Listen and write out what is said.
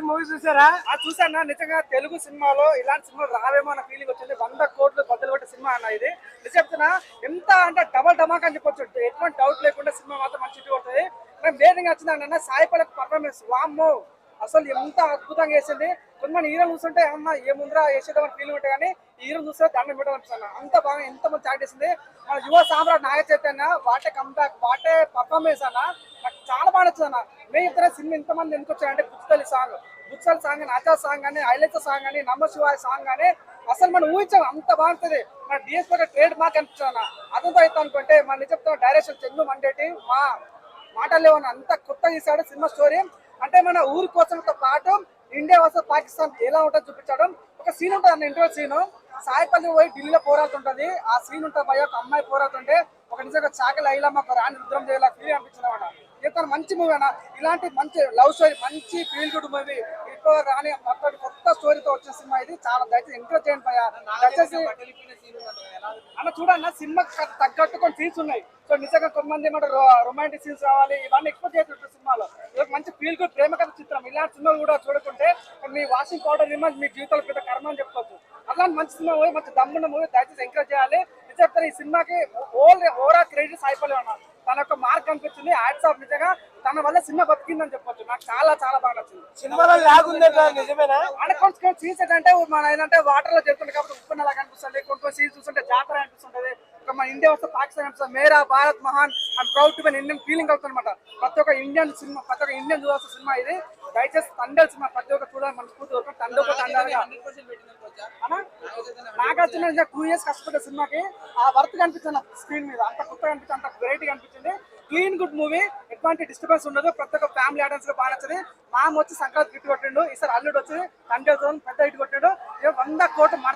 Movie చూసారా? చూసాను. నిజంగా తెలుగు సినిమాలో ఇలాంటి సినిమాలు రావేమో అన్న ఫీలింగ్ వచ్చింది. 100 కోట్లు బద్దలు కొట్టే సినిమా అన్న ఇది. నిజం చెప్తున్నా, ఎంత అంటే డబల్ ధమాకా అని చెప్పొచ్చు. ఎటువంటి డౌట్ లేకుండా సినిమా మాత్రం మంచి హిట్ అవుతుంది. మెయిన్ వచ్చింది అన్న సాయి పల్లవి పర్ఫార్మెన్స్. వామ్మో, అసలు ఎంత అద్భుతంగా వేసింది. కొంతమంది హీరో చూస్తుంటే అమ్మ ఏముందిరా వేసేద్దామని ఫీలింగ్ ఉంటాయి, కానీ హీరో చూస్తే దండం పెట్టాలనిపిస్తాను. అంత బాగా ఎంత మంది యాక్ట్ చేసింది. మన యువ సామ్రాట్ Naga Chaitanya what a comeback, what a performance అన్న. నాకు చాలా బాగా నచ్చింది అన్న. మేము ఇతర సినిమా ఇంతమంది ఎందుకు వచ్చాయంటే బుచ్చలి సాంగ్ అని, ఆచా సాంగ్ అని, హైలైట్ సాంగ్ అని, నమ్మ శివాయ సాంగ్ అని అసలు మనం ఊహించాం. అంత బాగుంటుంది. మన డిఎస్పీ ట్రేడ్ మార్క్ అనిపించాను అన్న. అదంతా అయితే అనుకుంటే మన నిజంగా డైరెక్షన్ చందు మండేటి మా మాటలు అంత కొత్త తీశాడు సినిమా స్టోరీ. అంటే మన ఊరి కోసంతో పాటు ఇండియా వర్సెస్ పాకిస్తాన్ ఎలా ఉంటుందో చూపించడం. ఒక సీన్ ఉంటుంది అన్న, ఇంటర్వ్యూ సీన్. సాయిపల్లి పోయి ఢిల్లీలో పోరాడుతుంటది. ఆ సీన్ ఉంటుంది భయ, ఒక అమ్మాయి పోరాడుతుంటే ఒక నిజంగా చాకలి అయిలమ్మ ఒక రాణి రుద్రం చేయాల ఫీల్ అనిపించింది అన్నమాట. చెప్తాను మంచి మూవీ అన్న. ఇలాంటి మంచి లవ్ స్టోరీ, మంచి ఫీల్ గుడ్ మూవీ ఎక్కువ రాని కొత్త స్టోరీతో వచ్చిన సినిమా ఇది. చాలా దయచేసి ఎంకరేజ్ చేయండి భయ. దయచేసి అన్న చూడన్న, సినిమా తగ్గట్టు కొన్ని సీన్స్ ఉన్నాయి. సో నిజంగా కొంతమంది ఏమంటారు రొమాంటిక్ సీన్స్ రావాలి, ఇవన్నీ ఎక్కువ చేస్తుంటారు సినిమాలో. ఇది మంచి ఫీల్ గుడ్ ప్రేమ కథ చిత్రం. ఇలాంటి సినిమాలు కూడా చూడకుంటే మీ వాషింగ్ పౌడర్ ఇమేజ్ మీ జీవితంలో పెద్ద కర్మ అని చెప్పుకోవచ్చు. అలాంటి మంచి సినిమా మూవీ, మంచి దమ్మున్న మూవీ, దయచేసి ఎంకరేజ్ చేయాలి. నిజంగా ఈ సినిమాకి ఓవరాల్ క్రెడిట్ సాయిపల్లి ఉన్నారు. తన యొక్క మార్క్ అనిపించింది. Hats off. నిజంగా తన వల్ల సినిమా బతికిందని చెప్పొచ్చు. నాకు చాలా చాలా బాగా నచ్చింది. సినిమాలో లాగ్ ఉందంట, నిజమేనా? అంటే కొంచెం సీన్స్ ఏంటంటే మన ఏంటంటే వాటర్ లో జరుగుతుంది కాబట్టి ఉప్పు నెలగా కనిపిస్తుంది. కొన్ని సీన్స్ చూస్తుంటే జాతర అనిపిస్తుంటది. మన ఇండియా వస్తే పాకిస్తాన్ అనిపిస్తుంది. మేరా భారత్ మహాన్ and proud to be Indian feeling అవుతుంది అనమాట. ప్రతి ఒక్క ఇండియన్ సినిమా, ప్రతి ఒక్క ఇండియన్ చూడాల్సిన సినిమా ఇది. దయచేసి తండ్రి సినిమా ప్రతి ఒక్క చూడాలి. మనస్ఫూర్తి తండ్రి నాగార్జున 2 years కష్టపడ్డ సినిమాకి ఆ వర్త్ కనిపించింది స్క్రీన్ మీద. అంత కొత్తగా అనిపించింది, అంత వెరైటీగా అనిపించింది. క్లీన్ గుడ్ మూవీ, ఎటువంటి డిస్టర్బెన్స్ ఉండదు. ప్రతి ఒక్క ఫ్యామిలీ ఆడియన్స్ గా బాగా నచ్చింది. మామ వచ్చి సంక్రాంతి హిట్ కొట్టిండు, ఈసారి అల్లుడు వచ్చి తండ్రి పెద్ద హిట్ కొట్టిండు. 100 కోట్లు మన